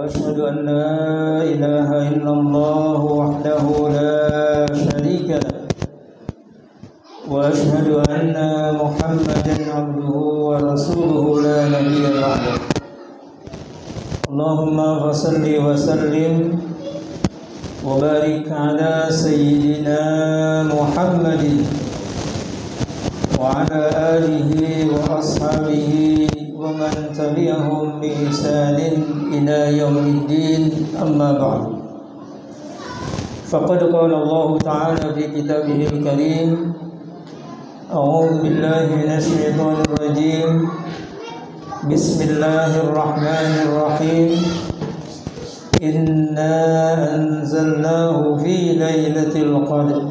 وأشهد أن لا إله إلا الله وحده لا شريك له وأشهد أن محمدا عبده ورسوله لا نبي بعده اللهم صل وسلم وبارك على سيدنا محمد وعلى آله وأصحابه ومن تبعهم بإحسان إلى يوم الدين أما بعد فقد قال الله تعالى في كتابه الكريم أعوذ بالله من الشيطان الرجيم بسم الله الرحمن الرحيم إنا أنزلناه في ليلة القدر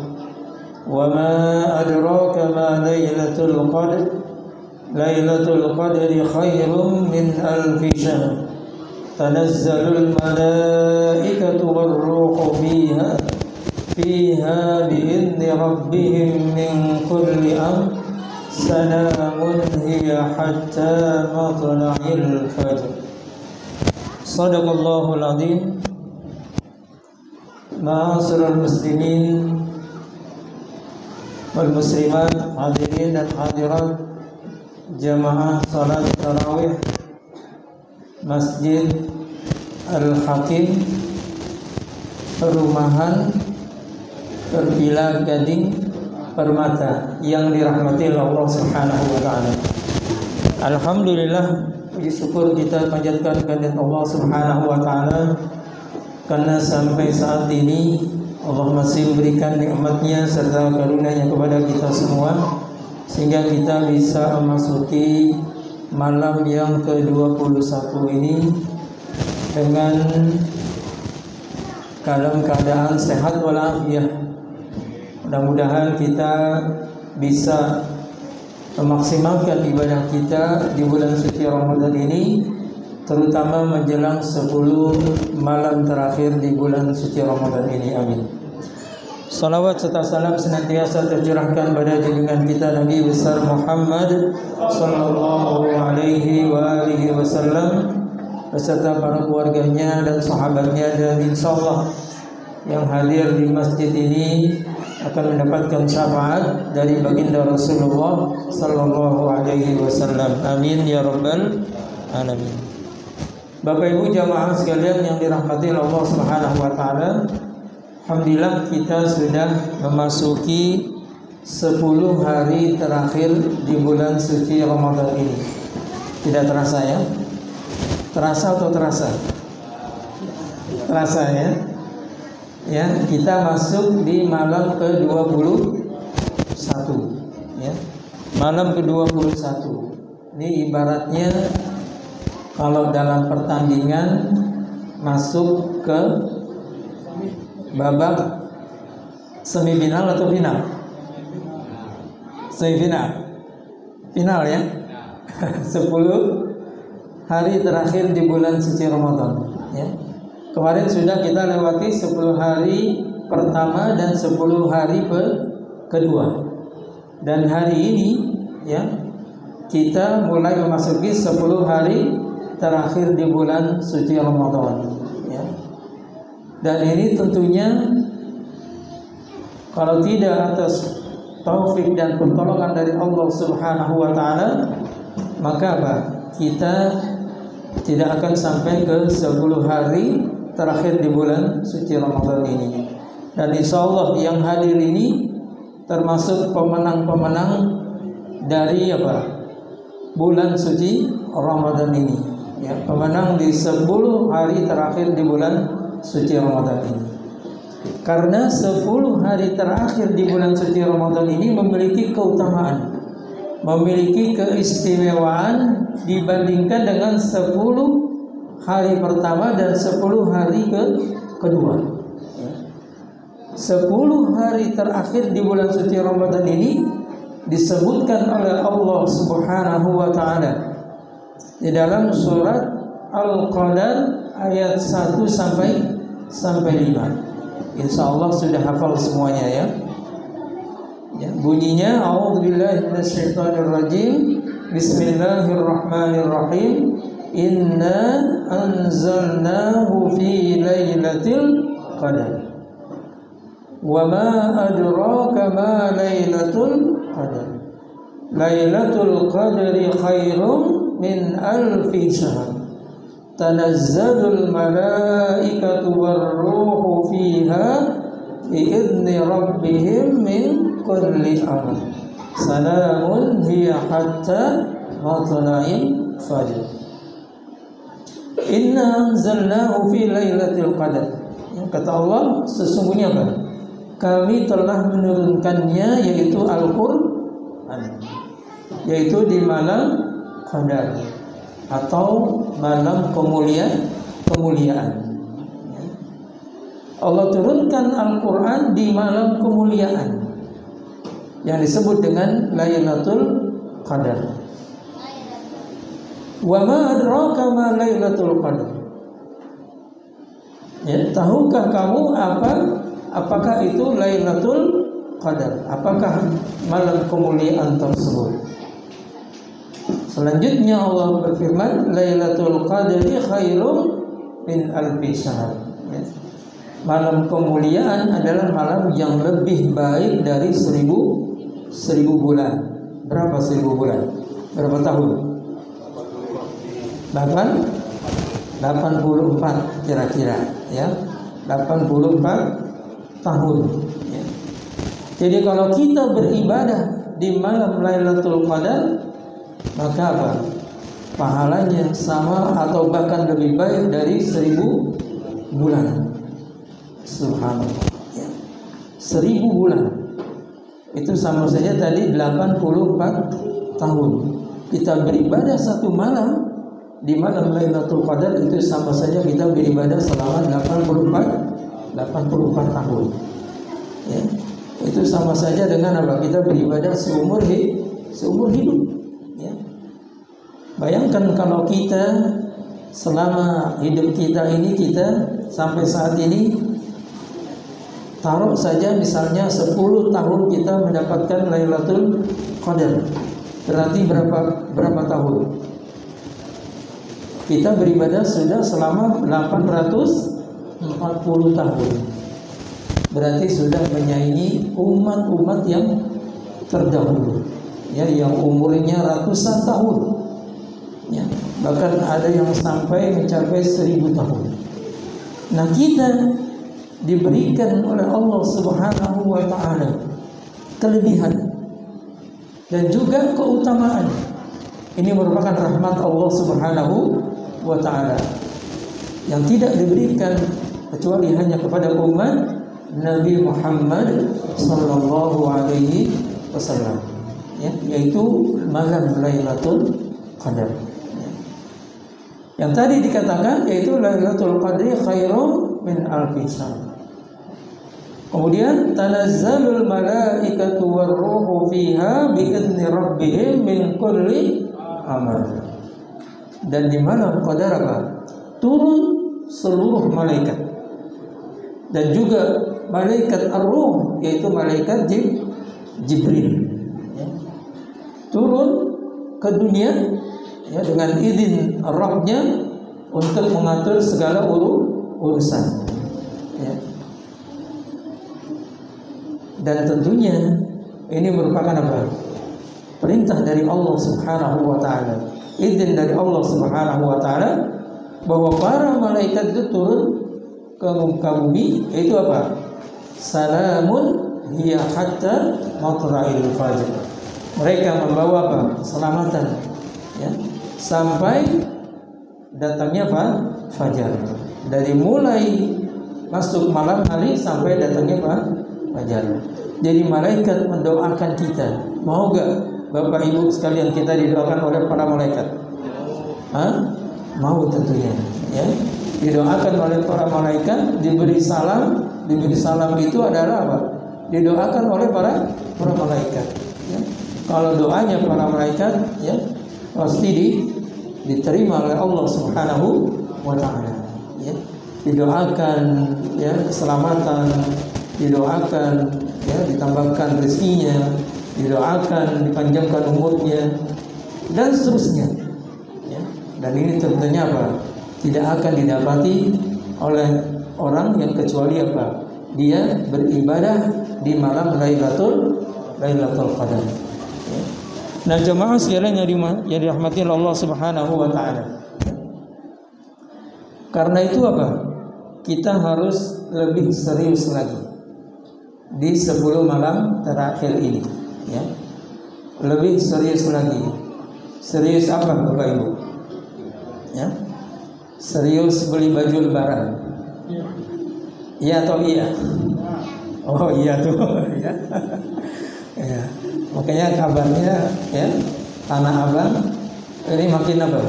وما أدراك ما ليلة القدر ليلة القدر خير من ألف شهر تنزل الملائكة والروح فيها بإذن ربهم من كل أمر سلام هي حتى مطلع الفجر صدق الله العظيم. Ma'asyiral muslimin wal muslimat, hadirin dan hadirat jamaah salat tarawih Masjid Al-Hakim Perumahan Perpila Gading Permata yang dirahmati Allah Subhanahu wa taala. Alhamdulillah, puji syukur kita panjatkan kehadirat Allah Subhanahu wa taala karena sampai saat ini Allah masih memberikan nikmat-Nya serta karunia-Nya kepada kita semua sehingga kita bisa memasuki malam yang ke-21 ini dengan dalam keadaan sehat walafiat. Mudah-mudahan kita bisa memaksimalkan ibadah kita di bulan suci Ramadan ini, terutama menjelang 10 malam terakhir di bulan suci Ramadan ini. Amin. Salawat serta salam senantiasa tercurahkan pada junjungan kita Nabi besar Muhammad sallallahu alaihi wa alihi wasallam beserta para keluarganya dan sahabatnya, dan insyaallah yang hadir di masjid ini akan mendapatkan syafaat dari baginda Rasulullah sallallahu alaihi wasallam. Amin ya rabbal alamin. Bapak Ibu jamaah sekalian yang dirahmati Allah Subhanahu wa taala, alhamdulillah kita sudah memasuki 10 hari terakhir di bulan suci Ramadan ini. Tidak terasa ya? Terasa atau terasa? Terasa ya? Ya, kita masuk di malam ke-21 ya. Malam ke-21. Ini ibaratnya kalau dalam pertandingan masuk ke babak semifinal atau final? Semifinal. Final ya. 10 hari terakhir di bulan suci Ramadan ya. Kemarin sudah kita lewati 10 hari pertama dan 10 hari kedua. Dan hari ini ya kita mulai memasuki 10 hari terakhir di bulan suci Ramadan ya. Dan ini tentunya kalau tidak atas taufik dan pertolongan dari Allah Subhanahu wa taala, maka apa? Kita tidak akan sampai ke 10 hari terakhir di bulan suci Ramadan ini. Dan insyaallah yang hadir ini termasuk pemenang-pemenang dari apa? Bulan suci Ramadan ini ya, pemenang di 10 hari terakhir di bulan suci Ramadan ini. Karena 10 hari terakhir di bulan suci Ramadan ini memiliki keutamaan, memiliki keistimewaan dibandingkan dengan 10 hari pertama dan 10 hari kedua. 10 hari terakhir di bulan suci Ramadan ini disebutkan oleh Allah Subhanahu wa taala di dalam surat Al-Qadar ayat 1 sampai 5. Insyaallah sudah hafal semuanya ya. Ya, bunyinya a'udzubillahi minasyaitonirrajim. Bismillahirrahmanirrahim. inna anzalnahu fi lailatul qadar. Wa ma adraka ma lailatul qadar. Lailatul qadri khairum min alfi syahr. Tanazzalul malaikatu warruhu fiha bi'izni rabbihim min kulli amr. Salamun hiya hatta matla'il fajr. Inna anzalnahu fi lailatul qadar. Kata Allah, sesungguhnya apa? Kami telah menurunkannya, yaitu Al-Qur'an, yaitu di malam Qadar atau malam kemuliaan. Allah turunkan Al-Qur'an di malam kemuliaan yang disebut dengan Lailatul Qadar. Wa ma adraka ma Lailatul Qadar. Ya, tahukah kamu apakah itu Lailatul Qadar? Apakah malam kemuliaan tersebut? Selanjutnya Allah berfirman, Lailatul Qadri khairum min alfi syahr. Ya. Malam kemuliaan adalah malam yang lebih baik dari 1000 bulan. Berapa 1000 bulan? Berapa tahun? 84 kira-kira, ya. 84 tahun, ya. Jadi kalau kita beribadah di malam Lailatul Qadar, maka apa? Pahalanya sama atau bahkan lebih baik dari 1000 bulan. Subhanallah, ya. 1000 bulan itu sama saja tadi 84 tahun. Kita beribadah satu malam di malam Lailatul Qadar itu sama saja kita beribadah selama 84 tahun. Ya. Itu sama saja dengan apa? Kita beribadah seumur hidup. Ya. Bayangkan kalau kita selama hidup kita ini, kita sampai saat ini, taruh saja misalnya 10 tahun kita mendapatkan Lailatul Qadar. Berarti berapa tahun? Kita beribadah sudah selama 840 tahun. Berarti sudah menyaingi umat-umat yang terdahulu, ya, yang umurnya ratusan tahun, ya. Bahkan ada yang sampai mencapai 1000 tahun. Nah, kita diberikan oleh Allah Subhanahu wa ta'ala kelebihan dan juga keutamaan. Ini merupakan rahmat Allah Subhanahu wa ta'ala yang tidak diberikan kecuali hanya kepada umat Nabi Muhammad sallallahu alaihi wasallam, ya, yaitu malam Lailatul Qadar, ya. Yang tadi dikatakan yaitu Lailatul Qadri khairum min alfi syahr. Kemudian tanazzalul malaikatu warruhu fiha bi'izni rabbihim min kulli amr. Dan di malam Qadar apa? Turun seluruh malaikat. Dan juga malaikat ar-ruh, yaitu malaikat Jibril, ya. Turun ke dunia, ya, dengan izin Rabb-nya untuk mengatur segala urusan, ya. Dan tentunya ini merupakan apa? Perintah dari Allah Subhanahu wa ta'ala, izin dari Allah Subhanahu wa ta'ala bahwa para malaikat itu turun ke muka bumi, yaitu apa? Salamun hiya hatta matla'il fajr. Mereka membawa apa? Keselamatan, ya, sampai datangnya apa? Fajar. Dari mulai masuk malam hari sampai datangnya apa? Fajar. Jadi malaikat mendoakan kita. Mau gak Bapak Ibu sekalian kita didoakan oleh para malaikat? Mau tentunya, ya. Didoakan oleh para malaikat, diberi salam. Diberi salam itu adalah apa? Didoakan oleh para malaikat, ya. Kalau doanya para malaikat, ya, pasti diterima oleh Allah Subhanahu wa ta'ala, ya. Didoakan, ya, keselamatan, didoakan, ya, ditambahkan rezekinya, didoakan dipanjangkan umurnya, dan seterusnya, ya. Dan ini tentunya apa? Tidak akan didapati oleh orang yang kecuali apa? Dia beribadah di malam Lailatul Qadar. Ya. Nah, jemaah sekalian yang dirahmati Allah Subhanahu wa taala. Karena itu apa? Kita harus lebih serius lagi di 10 malam terakhir ini, ya. Lebih serius lagi. Serius apa Bapak Ibu? Ya. Serius beli baju lebaran. Iya atau iya? Oh iya tuh, ya. Ya. Makanya kabarnya ya, Tanah Abang ini makin apa?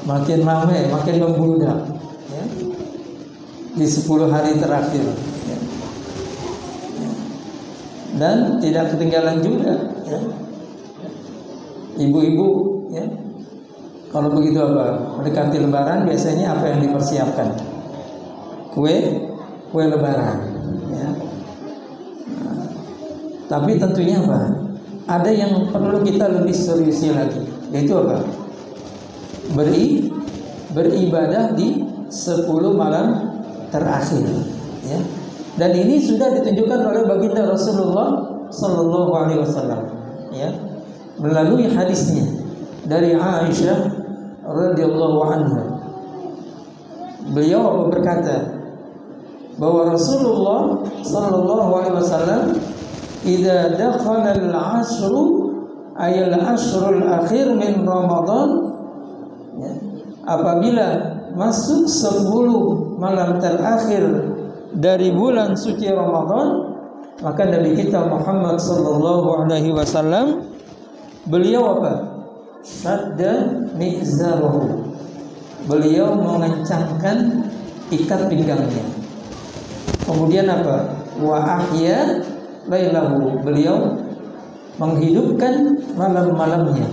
Makin ramai, makin membludak, ya. Di 10 hari terakhir, ya. Ya. Dan tidak ketinggalan juga, ya. Ibu-ibu, ya. Kalau begitu apa? Mendekati Lebaran biasanya apa yang dipersiapkan? Kue Lebaran, ya. Nah, tapi tentunya apa? Ada yang perlu kita lebih seriusnya lagi, yaitu apa? Beribadah di 10 malam terakhir, ya. Dan ini sudah ditunjukkan oleh baginda Rasulullah Sallallahu Alaihi Wasallam, ya, melalui hadisnya dari Aisyah radhiyallahu anha. Beliau berkata bahwa Rasulullah Sallallahu Alaihi Wasallam idza dakhala al-ashru ay al-ashrul akhir min Ramadan, ya, apabila masuk 10 malam terakhir dari bulan suci Ramadan, maka Nabi kita Muhammad sallallahu alaihi wasallam beliau apa? Sadda mi'zarahu. Beliau mengencangkan ikat pinggangnya. Kemudian apa? Wa ahya lailahu. Beliau menghidupkan malam-malamnya.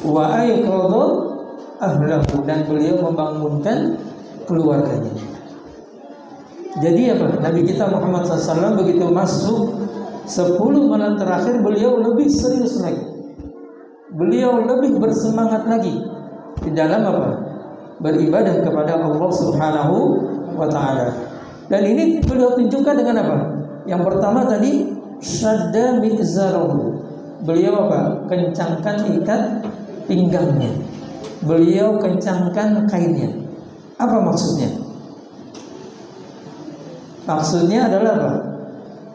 Wa ayqadha ahlahu, dan beliau membangunkan keluarganya. Jadi apa? Nabi kita Muhammad SAW begitu masuk 10 malam terakhir, beliau lebih serius lagi. Beliau lebih bersemangat lagi di dalam apa? Beribadah kepada Allah Subhanahu wa taala. Dan ini beliau tunjukkan dengan apa? Yang pertama tadi syadda mi'zarahu. Beliau apa? Kencangkan ikat pinggangnya. Beliau kencangkan kainnya. Apa maksudnya? Maksudnya adalah apa?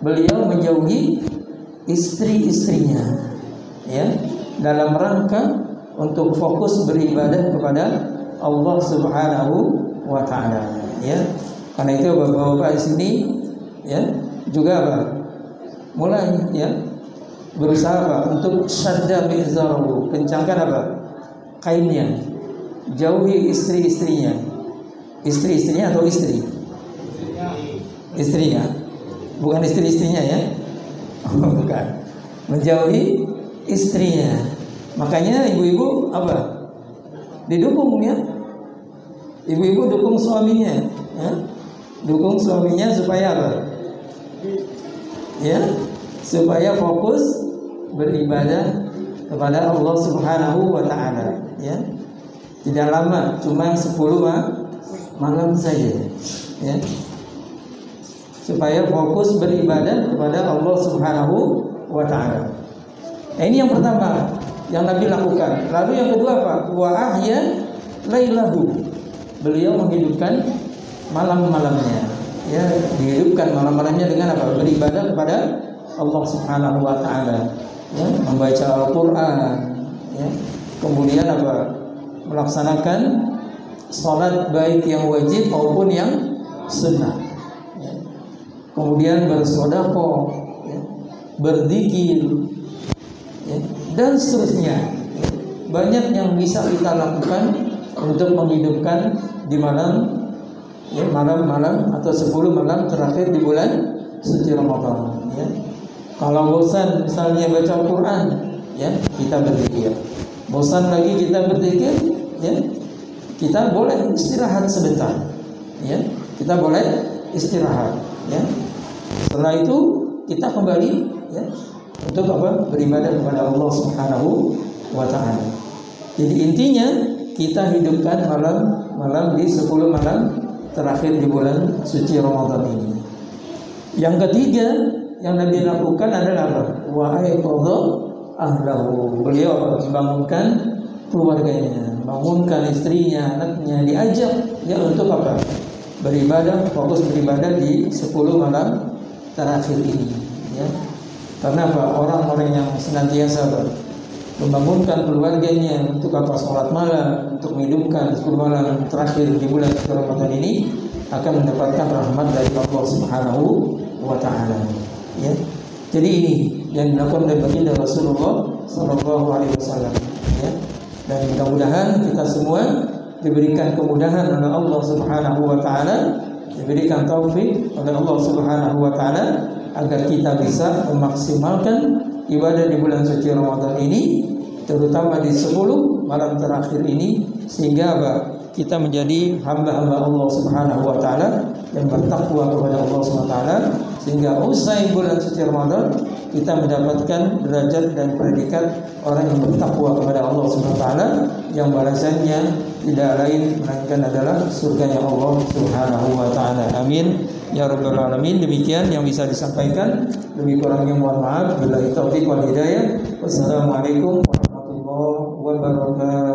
Beliau menjauhi istri-istrinya, ya, dalam rangka untuk fokus beribadah kepada Allah Subhanahu wa taala, ya. Karena itu Bapak-bapak di sini, ya, juga apa? Mulai, ya, berusaha apa? Untuk syadda mi'zarahu, kencangkan apa? Kainnya. Jauhi istri-istrinya. Istri-istrinya atau istri? Istrinya. Bukan istri-istrinya, ya. Oh, bukan. Menjauhi istrinya. Makanya ibu-ibu apa? Didukung, ya. Ibu-ibu dukung suaminya, ya. Dukung suaminya supaya apa? Ya, supaya fokus beribadah kepada Allah Subhanahu wa taala, ya. Tidak lama, cuma 10 malam saja, ya. Supaya fokus beribadah kepada Allah Subhanahu wa taala. Nah, ini yang pertama yang Nabi lakukan. Lalu yang kedua apa? Wa ahya lailahu. Beliau menghidupkan malam-malamnya. Ya, dihidupkan malam-malamnya dengan apa? Beribadah kepada Allah Subhanahu wa taala. Ya, membaca Al-Qur'an, ya. Kemudian apa? Melaksanakan salat baik yang wajib maupun yang sunnah. Kemudian bersedekah, ya, berzikir, ya, dan seterusnya. Banyak yang bisa kita lakukan untuk menghidupkan di malam, ya, malam-malam atau 10 malam terakhir di bulan suci Ramadan, ya. Kalau bosan misalnya baca Al-Quran, ya, kita berzikir. Bosan lagi kita berzikir, ya, kita boleh istirahat sebentar, ya. Kita boleh istirahat, ya. Setelah itu kita kembali, ya, untuk apa? Beribadah kepada Allah Subhanahu wa taala. Jadi intinya kita hidupkan malam di 10 malam terakhir di bulan suci Ramadan ini. Yang ketiga yang Nabi lakukan adalah apa? Wa ayqadha ahlahu. Beliau membangunkan keluarganya, bangunkan istrinya, anaknya, diajak ya untuk apa? Beribadah, fokus beribadah di 10 malam terakhir ini ya. Karena apa? Orang-orang yang senantiasa membangunkan keluarganya untuk apa? Salat malam, untuk menghidupkan 10 malam terakhir di bulan Ramadan ini akan mendapatkan rahmat dari Allah Subhanahu wa taala ya. Jadi ini yang dilakukan oleh baginda Rasulullah sallallahu alaihi wasallam ya. Dan mudah-mudahan kita semua diberikan kemudahan oleh Allah Subhanahu wa taala, diberikan taufik oleh Allah Subhanahu wa taala agar kita bisa memaksimalkan ibadah di bulan suci Ramadan ini, terutama di 10 malam terakhir ini, sehingga kita menjadi hamba-hamba Allah Subhanahu wa taala yang bertakwa kepada Allah Subhanahu wa taala, sehingga usai bulan suci Ramadan kita mendapatkan derajat dan predikat orang yang bertakwa kepada Allah Subhanahu wa taala, yang balasannya tidak lain melainkan adalah surganya Allah Subhanahu wa taala. Amin ya rabbal alamin. Demikian yang bisa disampaikan, lebih kurangnya mohon maaf. Billahi taufiq wal hidayah. Wassalamualaikum warahmatullahi wabarakatuh.